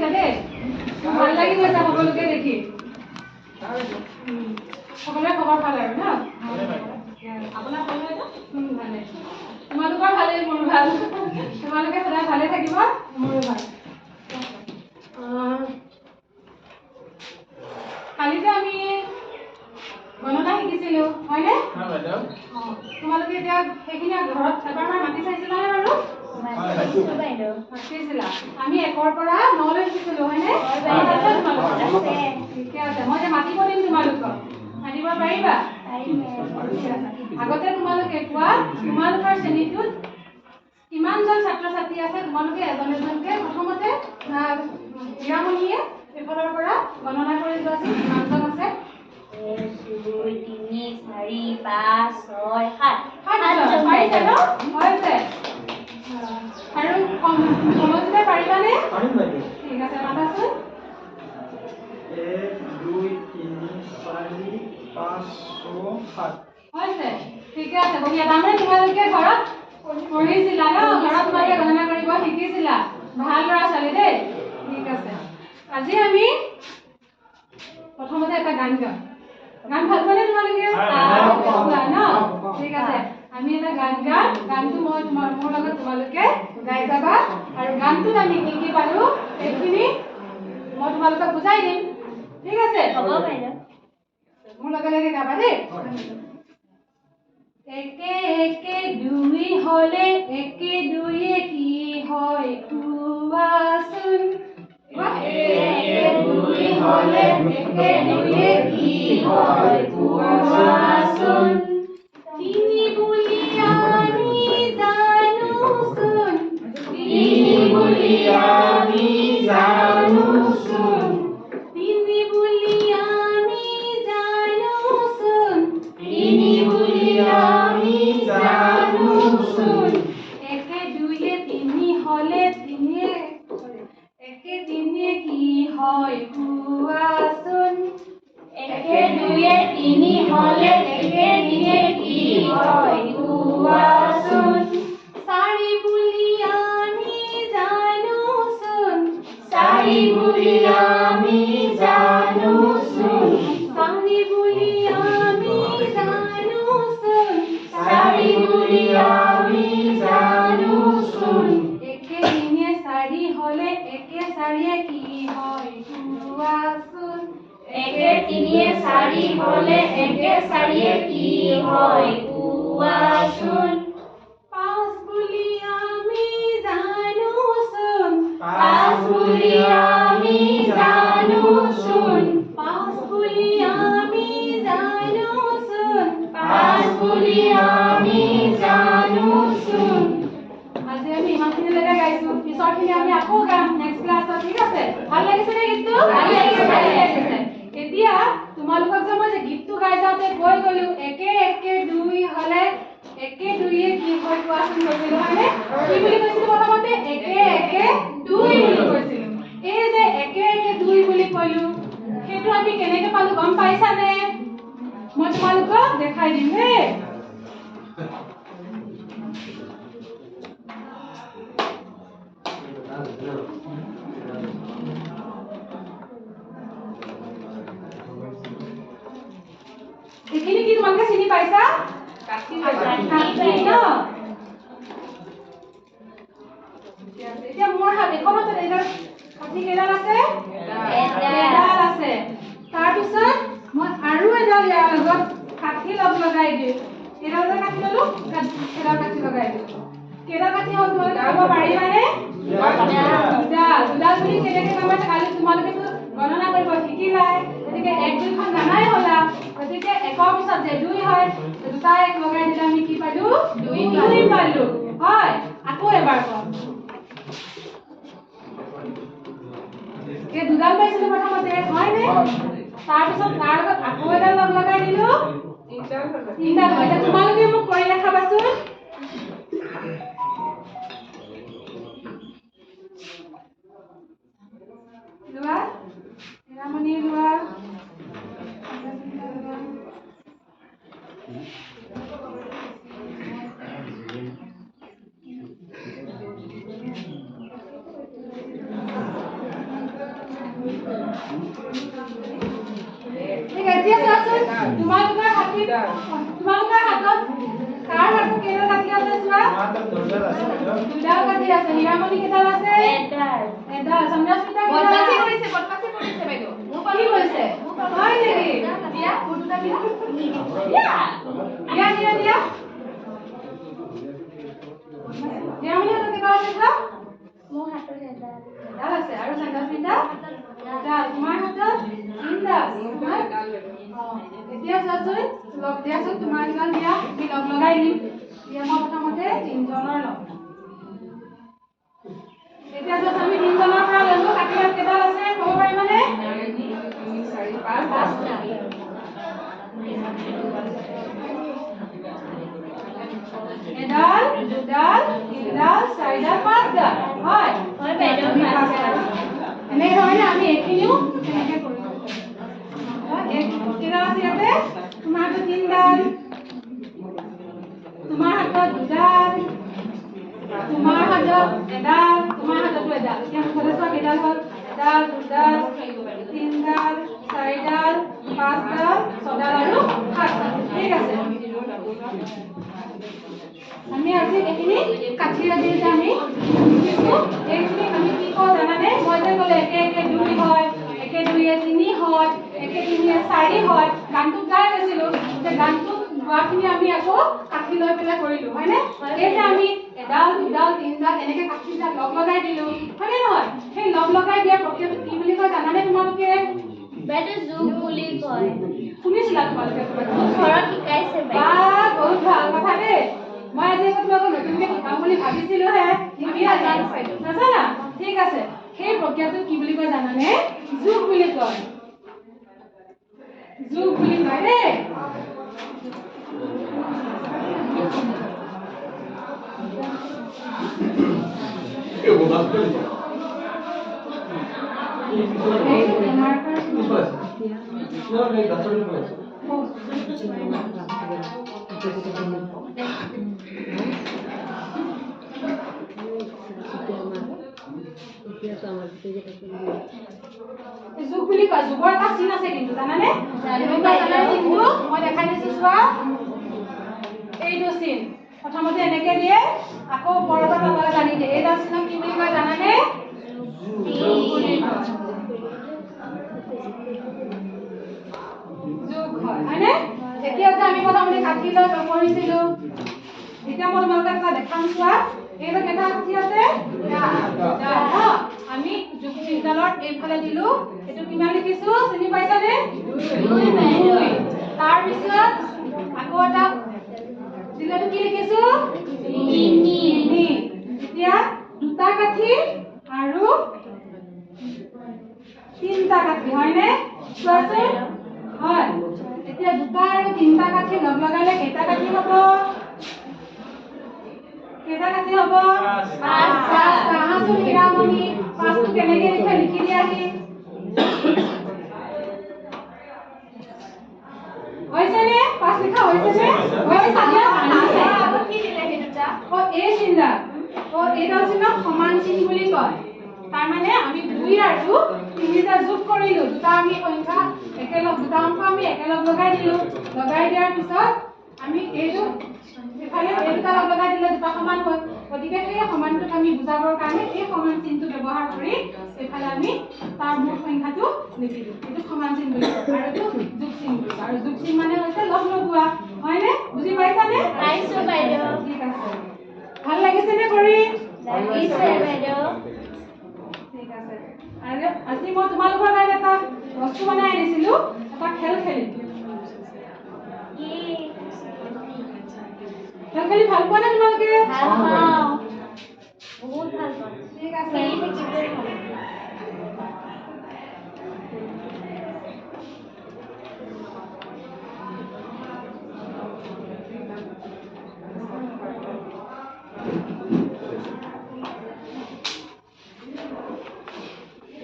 লাগিছে দেই ভাল লাগি গৈছে সকলোকে দেখি সকলোৰে খবৰ ভাল আৰু ন আপোনাৰ ভাল হয়তো ভালে তোমালোকৰ ভালেই মোৰ ভাল তোমালোকে সদায় ভালে থাকিব মোৰো ভাল কালি যে আমি গণনা শিকিছিলো হয়নে তোমালোকে এতিয়া সেইখিনি ঘৰত এবাৰ মাতি চাইছিলা নে বাৰু মাতিছিলা আমি 1 ৰ পৰা 9 লৈ শিকিছিলো হয়নে ঠিকে আছে মই যে মাতিব দিম তোমালোকক মাতিব পাৰিবা আগতে তোমালোকে কোৱা তোমালোকৰ শ্ৰেণীটোত কিমানজন ছাত্ৰ ছাত্ৰী আছে তোমালোকে এজন এজনকে প্ৰথমতে বিৰামণিয়ে এফালৰ পৰা গণনা কৰি যোৱাচোন কিমানজন আছে 1 2 3 4 5 6 7 পাৰিছে ন হৈছে আৰু সমজিলে পাৰিবানে ঠিক আছে মাতাচোন 1 2 3 4 5 6 7 হৈছে ঠিকে আছে বঢ়িয়া তাৰমানে তোমালোকে ঘৰত পঢ়িছিলা ন ঘৰত তোমালোকে গণনা কৰিব শিকিছিলা ভাল ল'ৰা ছোৱালী দেই ঠিক আছে আজি আমি প্ৰথমতে এটা গান গাম গান ভাল পোৱা নে তোমালোকে ন ঠিক আছে আমি এটা গান গাম গানটো মই মোৰ লগত তোমালোকে গাই যাবা আৰু গানটোত আমি কি কি পালো সেইখিনি মই তোমালোকক বুজাই দিম ঠিক আছে হ'ব বাইদেউ মোৰ লগে গাবা দেই একে একে দুই হলে একে দুইয়ে কি হয় কোৱাচোন একে দুই হলে একে দুইয়ে কি হয় কোৱাচোন তিনি বুলি আমি জানোচোন তিনি বুলি আমি জানোচোন তিনি বুলি আমি জানোচোন তিনি বুলি আমি জানোচোন একে দুইয়ে তিনি হলে তিনিয়ে একে তিনিয়ে কি হয় কোৱাচোন একে দুইয়ে তিনি হলে একে তিনিয়ে কি হয় কোৱাচোন চাৰি বুলি আমি জানোচোন চাৰি বুলি আমি জানোচোন চাৰি বুলি আমি জানোচোন চাৰি বুলি আমি জানোচোন একে তিনিয়ে চাৰি হলে একে চাৰিয়ে কি হয় কোৱাচোন একে তিনিয়ে চাৰি হলে একে চাৰিয়ে কি হয় কোৱাচোন পাঁচ বুলি আমি জানোচোন পাঁচ বুলি আমি জানোচোন পাঁচ বুলি আমি জানোচোন পাঁচ বুলি আমি জানোচোন আজি আমি ইমানখিনিলৈকে গাইছো পিছৰখিনি আমি আকৌ গাম নেক্সট ক্লাছত ঠিক আছে ভাল লাগিছে নে গীতটো ভাল লাগিছে এতিয়া তোমালোকক যে মই যে গীতটো গাই যাওঁতে কৈ গলো একে একে দুই হলে একে দুইয়ে কি হয় কোৱাচোন কৈছিলো হয়নে কি বুলি কৈছিলো প্ৰথমতে একে একে দুই বুলি কৈছিলো এই যে একে একে দুই বুলি কলো সেইটো আমি কেনেকে পালো গম পাইছানে মই তোমালোকক দেখাই দিম হে এইখিনি কি তোমালোকে চিনি পাইছা কাঠি ন এতিয়া মোৰ হাত এখনত এডাল কাঠি কেইডাল আছে এডাল আছে তাৰপিছত মই আৰু এডাল ইয়াৰ লগত কাঠি লগাই দিম এডাল কাঠি ললো এডাল কাঠি লগাই দিম কেইডাল কাঠি হ'ল তোমালোকে ক'ব পাৰিবানে দুডাল বুলি কেনেকৈ গম পাইছা কালি তোমালোকেতো গণনা কৰিব শিকিলাই গতিকে 1 2 খন জানাই হ'লা গতিকে 1 ৰ পিছত যে 2 হয় দুটা 1 লগাই দিলে আমি কি পালো 2 পালো হয় আকৌ এবাৰ কম এই দুডাল পাইছিলো প্ৰথমতে হয়নে তাৰপিছত তাৰ লগত আকৌ এডাল লগাই দিলো তিনডাল হয় এতিয়া তোমালোকে মোক কৰি দেখাবাচোন লোৱা হিৰামণি লোৱা তোমালোকৰ হাতত কাৰ হাতত কেইডাল কাঠি আছে চোৱা? দুডাল কাঠি আছে। হীৰামণি কেইডাল আছে? এডাল। সঞ্জস্মিতা কেইডাল আছে? বদমাছি কৰিছে বাইদেউ। কি কৰিছে? হয় নেকি? দিয়া, মোৰ দুটা দিয়া। দিয়া দিয়া দিয়া। হীৰামণি হাতত কেইডাল আছে চোৱা? মোৰ হাতত এডাল। এডাল আছে। আৰু সঞ্জস্মিতা? এডাল। তোমাৰ হাতত তিনডাল। এতিয়া চোৱাচোন, লগ দিয়াচোন, তোমাৰ কেইডাল দিয়া, আমি লগ লগাই দিম। এতিয়া মই প্ৰথমতে তিনিজনৰ লগ। এতিয়া চোৱা, আমি তিনিজনৰ পৰা ল'লো। কাঠি কেইডাল আছে ক'ব পাৰিবানে? এডাল, দুডাল, তিনিডাল, চাৰিডাল, পাঁচডাল। হয় এনেধৰণে আমি এইখিনিও তেনেকৈ কৰিম। কেইডাল আছে ইয়াতে? তোমাৰ হাতত তিনিডাল, তোমাৰ হাতত দুডাল, তোমাৰ হাতত এডাল, তোমাৰ হাততো এডাল। এতিয়া মুখতে চোৱা কেইডাল হ'ল? এডাল, দুডাল, তিনিডাল, চাৰিডাল, পাঁচডাল, ছডাল আৰু সাতডাল। ঠিক আছে। আমি আজি এইখিনি কাঠি ৰাখি যে আমি শিকিছো, এইখিনি আমি কি কওঁ জানানে? মই যে ক'লে একে একে দুই হয়, একে দুইয়ে তিনি হয়, একে তিনিয়ে চাৰি হয়, গানটোত গাই গৈছিলো যে গানটোত গোৱাখিনি আমি আকৌ কাঠি লৈ পেলাই কৰিলো, হয়নে? এই যে আমি এডাল, দুডাল, তিনিডাল এনেকে কাঠিবিলাক লগ লগাই দিলো, হয়নে নহয়? সেই লগ লগাই দিয়া প্ৰক্ৰিয়াটো কি বুলি কয় জানানে তোমালোকে? বাইদেউ যোগ বুলি কয়। শুনিছিলা তোমালোকে? ঘৰত শিকাইছে বাইদেউ। বাহ, বহুত ভাল কথা দেই। মই আজি তোমালোকক নতুনকৈ শিকাম বুলি ভাবিছিলোহে, শিকি নাজানো। নাজানা? ঠিক আছে। সেই প্ৰক্ৰিয়াটো কি বুলি কয় জানানে? যোগ বুলি কয়। যোগ বুলি কয় দেই। যোগ বুলি কয়। যোগৰ এটা চিন আছে কিন্তু জানানে? চিনটো মই দেখাই দিছো চোৱা। এইটো চিন প্ৰথমতে এনেকে দিয়ে, আকৌ ওপৰৰ পৰা তললৈ টানি দিয়ে। এইটো চিনক কি বুলি কয় জানানে? যোগ বুলি কয়। যোগ হয়, হয়নে? এতিয়া যে আমি প্ৰথমতে কাঠি লৈ কৰিছিলো, এতিয়া মই তোমালোকক এটা দেখাম চোৱা। এইটো কেইটা কাঠি আছে? আমি যোগ চিনডালৰ এইফালে দিলো, এইটো কিমান লিখিছো চিনি পাইছানে? দুই। তাৰপিছত আকৌ এটা দিলেটো কি লিখিছো? তিনি। এতিয়া দুটা কাঠি আৰু তিনটা কাঠি, হয়নে? চোৱাচোন। হয়। এতিয়া দুটা আৰু তিনটা কাঠি লগ লগালে কেইটা কাঠি হ'ব? কেইটা কাঠি হ'ব? পাঁচটা। আহাচোন হীৰামণি, পাঁচটো কেনেকে লিখে লিখি দিয়াহি। হৈছেনে? পাঁচ লিখা হৈছেনে? কি দিলে সেই দুটা? এই চিনডাল। এইডাল চিনক সমান চিন বুলি কয়। তাৰমানে আমি দুই আৰু তিনিটা যোগ কৰিলো, দুটা আমি সংখ্যা একেলগ, দুটা অংক আমি একেলগ লগাই দিলো। লগাই দিয়াৰ পিছত আমি এইটো এফালে এই দুটা লগাই দিলে দুটা সমান হ'ল। গতিকে সেই সমানটোক আমি বুজাবৰ কাৰণে এই সমান চিনটো ব্যৱহাৰ কৰি এইফালে আমি তাৰ মূল সংখ্যাটো লিখিলো। এইটো সমান চিন বুলি কয় আৰু এইটো যোগ চিন বুলি কয়। আৰু যোগ চিন মানে হৈছে লগ লগোৱা, হয়নে? বুজি পাইছানে? পাইছো বাইদেউ। ঠিক আছে। ভাল লাগিছেনে কৰি? লাগিছে বাইদেউ। ঠিক আছে। আৰু আজি মই তোমালোকৰ কাৰণে এটা বস্তু বনাই আনিছিলো, এটা খেল খেলিম। খেল খেলি ভাল পোৱা নে তোমালোকে? ভাল পাওঁ। বহুত ভাল পাওঁ। ঠিক আছে। খেলি থাকিবলৈ ভাল পাওঁ।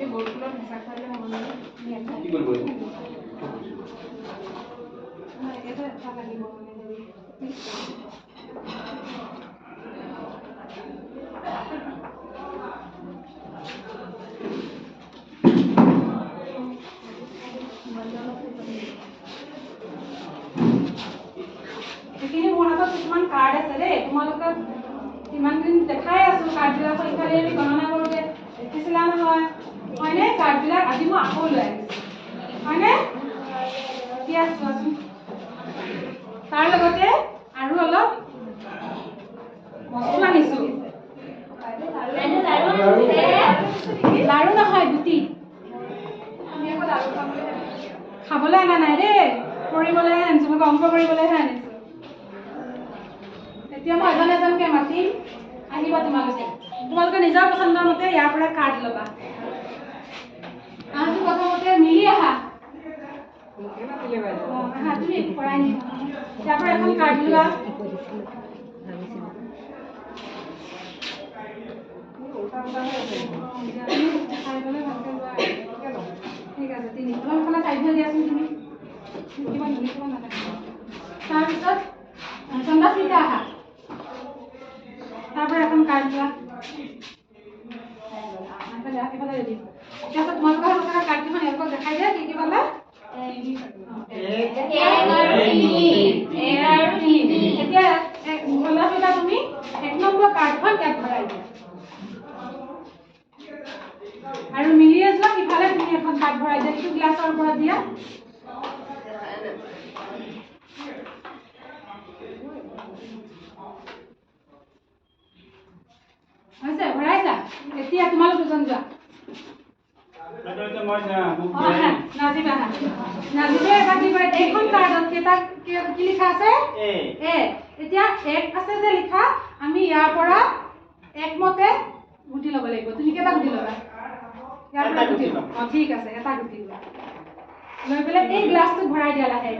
এই বলগুলো ভাষা খাইলে মনে কি করব? না এটা একটা লাগিব মানে কাৰ্ড আছে দেই তোমালোকক ইমান দিন দেখাই আছো কাৰ্ডবিলাক ইফালে আমি গণনা কৰোঁতে দেখিছিলা নহয় হয়নে কাৰ্ডবিলাক আজি মই আকৌ লৈ আহিছোঁ হয়নে এতিয়া চোৱাচোন তাৰ লগতে আৰু অলপ বস্তু আনিছোঁ লাৰু নহয় গুটি খাবলৈ অনা নাই দেই কৰিবলৈহে আনিছোঁ মোক অংক কৰিবলৈহে আনিছোঁ এতিয়া মই এজন এজনকে মাতিম আহিবা তোমালোকে নিজৰ পচন্দৰ মতে ইয়াৰ পৰা কাৰ্ড ল'বা আজি প্ৰথমতে মিলি আহা আহা তুমি কৰাই নি ইয়াৰ পৰা এখন কাৰ্ড লোৱা ঠিক আছে তিনি অলপ খানা চাইড হৈ দিয়াচোন তুমি কিমান নাথাকে তাৰপিছত চন্দাস্মিতা আহা তাৰপৰা এখন কাৰ্ড লোৱা তোমালোকৰ কাৰ্ডকেইখন এওঁলোকক দেখাই দিয়া কি পালা এতিয়া চন্দাস্মিতা তুমি 1 নম্বৰ কাৰ্ডখন ইয়াত ভৰাই দিয়া আৰু মিলিয়ে যোৱা ইফালে তুমি এখন কাৰ্ড ভৰাই দিয়া এইটো গ্লাছৰ পৰা দিয়া হৈছে ভৰাইছা এতিয়া তোমালোক দুজন যোৱা নাজিবা এটা কি কৰে এইখন কাৰ্ডত কেইটা কি লিখা আছে এ এতিয়া এক আছে যে লিখা আমি ইয়াৰ পৰা একমতে গুটি ল'ব লাগিব তুমি কেইটা গুটি ল'বা ইয়াৰ পৰা গুটি ঠিক আছে এটা গুটি লোৱা লৈ পেলাই এই গ্লাছটো ভৰাই দিয়া লাহেকৈ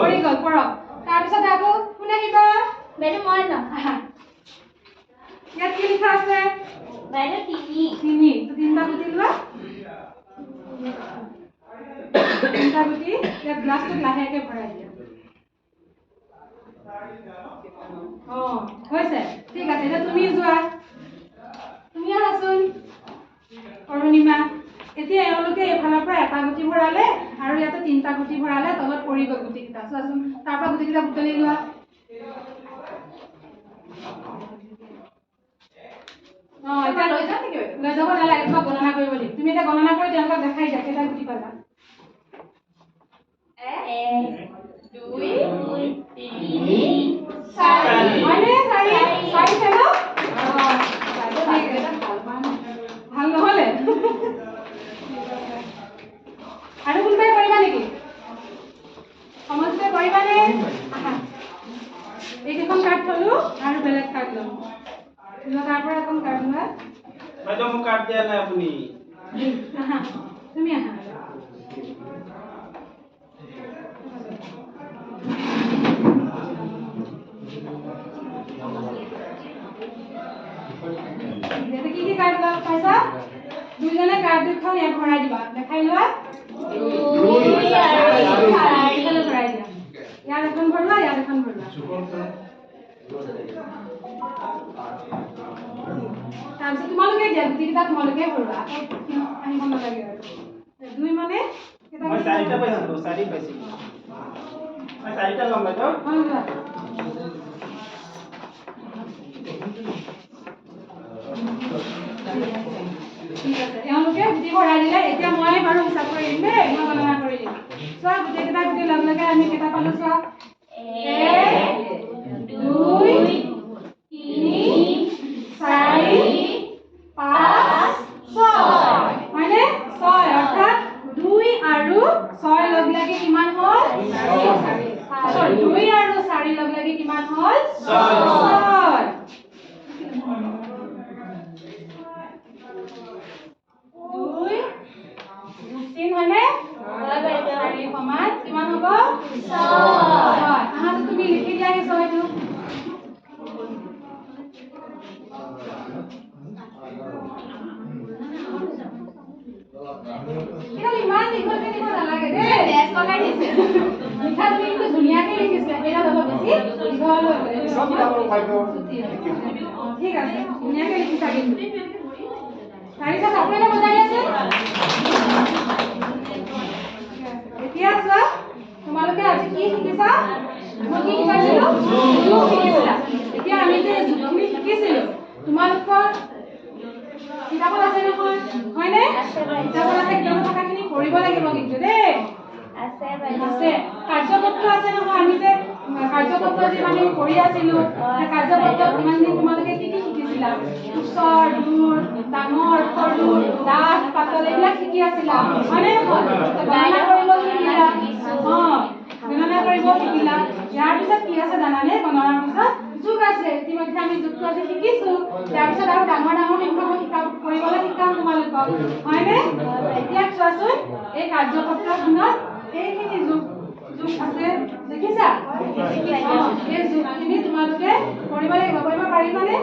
কৰি গ'ল পৰক তাৰপিছত আকৌ কোনে আহিবা বাইদেউ মই ন ইয়াত কি লিখা আছে বাইদেউ তিনি তিনিটা গুটি লোৱা তিনিটা গুটি ইয়াত গ্লাছটোত লাহেকৈ ভৰাই দিয়া হৈছে ঠিক আছে এতিয়া তুমি যোৱা তুমি আহাচোন অৰুণিমা এতিয়া এওঁলোকে এইফালৰ পৰা এটা গুটি ভৰালে আৰু ইয়াতে তিনিটা গুটি ভৰালে তলত পৰি গ'ল গুটিকেইটা চোৱাচোন তাৰ পৰা গুটিকেইটা বুটলি লোৱা এতিয়া লৈ যাব নালাগে তোমাক গণনা কৰিব লাগিব তুমি এতিয়া গণনা কৰি তেওঁলোকক দেখাই দিয়া কেইটা গুটি পালা 1 2 3 4 হয়নে চাৰিছে ন ভাল নহ'লে আৰু কোনোবাই কৰিবা নেকি সমস্তে কৰিবানে আহা এইকেইখন কাৰ্ড থলো আৰু বেলেগ কাৰ্ড ল'ম তাৰ পৰা এখন কাৰ্ড লোৱা বাইদেউ মোক কাৰ্ড দিয়া নাই আপুনি আহা তুমি আহা কি কি কাৰ্ড লোৱা পাইছা দুইজনে কাৰ্ড দুখন ইয়াত ভৰাই দিবা দেখাই লোৱা ভৰাই দিয়া ইয়াত এখন ভৰোৱা ইয়াত এখন ভৰোৱা তাৰপিছত তোমালোকে দিয়া গুটিকেইটা তোমালোকে ভৰোৱা আহিব নালাগে আৰু দুই মানে মই চাৰিটা পাইছিলোঁ চাৰি পাইছিলোঁ মই চাৰিটা ল'ম বাইদেউ ঠিক আছে তেওঁলোকে গুটি ভৰাই দিলে এতিয়া মই বাৰু হিচাপ কৰি দিম দেই মই গণনা কৰি দিম চোৱা গোটেইকেইটা গুটি লগ লগে আমি কেইটা পালো চোৱা 1 2 3 4 5 6 হয়নে 6 অৰ্থাৎ 2 আৰু 6 লগ লাগি কিমান হ'ল 2 আৰু 4 লগ লাগি কিমান হ'ল 6 16 হয়নে 4 সমান কিমান হ'ব 6 আহা তুমি লিখি দিয়া এই 6টো এটা ইমান দীঘলকে দিব নালাগে দেই ডেছ লগাই দিছে লিখা তুমি কিন্তু ধুনীয়াকে লিখিছে এটা অলপ বেছি দীঘল হৈ গ'ল সব ডাঙৰ বাইদেউ ঠিক আছে ধুনীয়াকে লিখিছা কিন্তু তাৰিখা চাপৰিলে বজাই আছে এতিয়া চোৱা তোমালোকে আজি কি শিকিছা মই কি শিকাইছিলো যোগ শিকিছিলা এতিয়া আমি যে যোগখিনি শিকিছিলো তোমালোকৰ কিতাপত আছে নহয় হয়নে কিতাপত আছে কিতাপত থকাখিনি কৰিব লাগিব কিন্তু দেই আছে বাইদেউ আছে কাৰ্যপত্ৰ আছে নহয় আমি যে কাৰ্যপত্ৰ যিমান দিন কৰি আছিলো কাৰ্যপত্ৰত ইমান দিন তোমালোকে কি কি শিকিছিলা ওচৰ দূৰ ডাঙৰ সৰু ডাঠ পাতল এইবিলাক শিকি আছিলা হয়নে নহয় গণনা কৰিব শিকিলা গণনা কৰিব শিকিলা ইয়াৰ পিছত কি আছে জানানে গণনাৰ পিছত যোগ আছে ইতিমধ্যে আমি যোগটো আজি শিকিছো তাৰপিছত আৰু ডাঙৰ ডাঙৰ সংখ্যা কৰিবলৈ শিকাম তোমালোকক হয়নে এতিয়া চোৱাচোন এই কাৰ্যপত্ৰখনত এইখিনি যোগ আছে দেখিছা এই যোগখিনি তোমালোকে কৰিব লাগিব কৰিব পাৰিবানে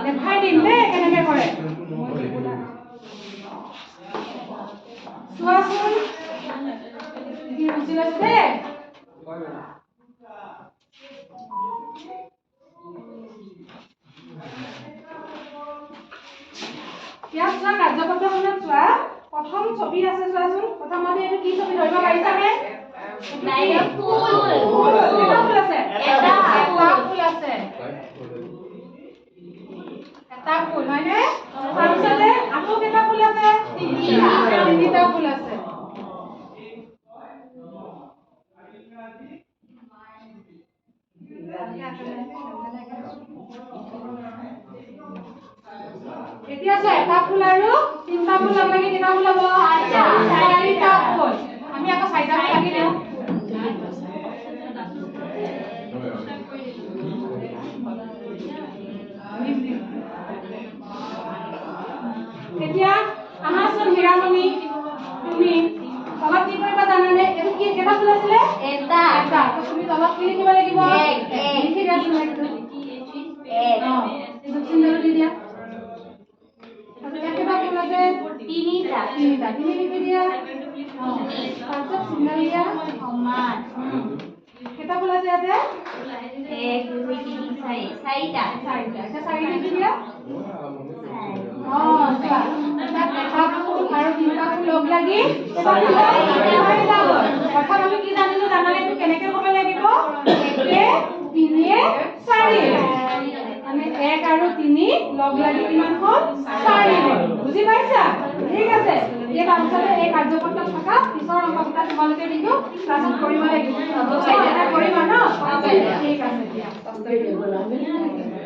দেখাই দিম দেই কেনেকে কৰে চোৱাচোন কি বুজি লৈছে ইয়াত চোৱা কাৰ্যপত্ৰখনত চোৱা প্ৰথম ছবি আছে চোৱাচোন প্ৰথমতে এইটো কি ছবি ধৰিব পাৰিছানে ফুল আছে এটা ফুল আছে এটা ফুল হয়নে তাৰপিছতে আকৌ কেইটা ফুল আছে তিনিটা ফুল আছে এতিয়া চোৱা এটা ফুল আৰু তিনিটা ফুল লগ লাগি কেইটা ফুল হ'ব চাৰিটা ফুল আমি আকৌ চাৰিটা ফুল লাগি দিওঁ এতিয়া আহাচোন হীৰামণি তুমি তলত কি কৰিবা জানানে এইটো কি কেইটা ফুল আছিলে এটা তুমি তলত কি লিখিব লাগিব লিখি দিয়াচোন এইটো যোগ চিহ্নটো দি দিয়া কেইটা ফুল আছে তিনিটা তিনি লিখি দিয়া তাৰপিছত চিহ্ন দিয়া সমান কেইটা ফুল আছে ইয়াতে 1 2 3 4 চাৰিটা এতিয়া চাৰি লিখি দিয়া চোৱা এটা ফুল আৰু তিনিটা ফুল লগ লাগি চাৰিটা হ'ল অৰ্থাৎ আমি কি জানিলো জানানে এইটো কেনেকে হ'ব লাগিব 1 3 4 মানে 1 আৰু 3 লগ লাগি কিমান হ'ল 4 হ'ল বুজি পাইছা ঠিক আছে এই তাৰপিছতে এই কাৰ্যপত্ৰত থকা পিছৰ অংকটা তোমালোকে কিন্তু ক্লাছত কৰিব লাগিব এটা কৰিবা ন ঠিক আছে দিয়া ঠিক আছে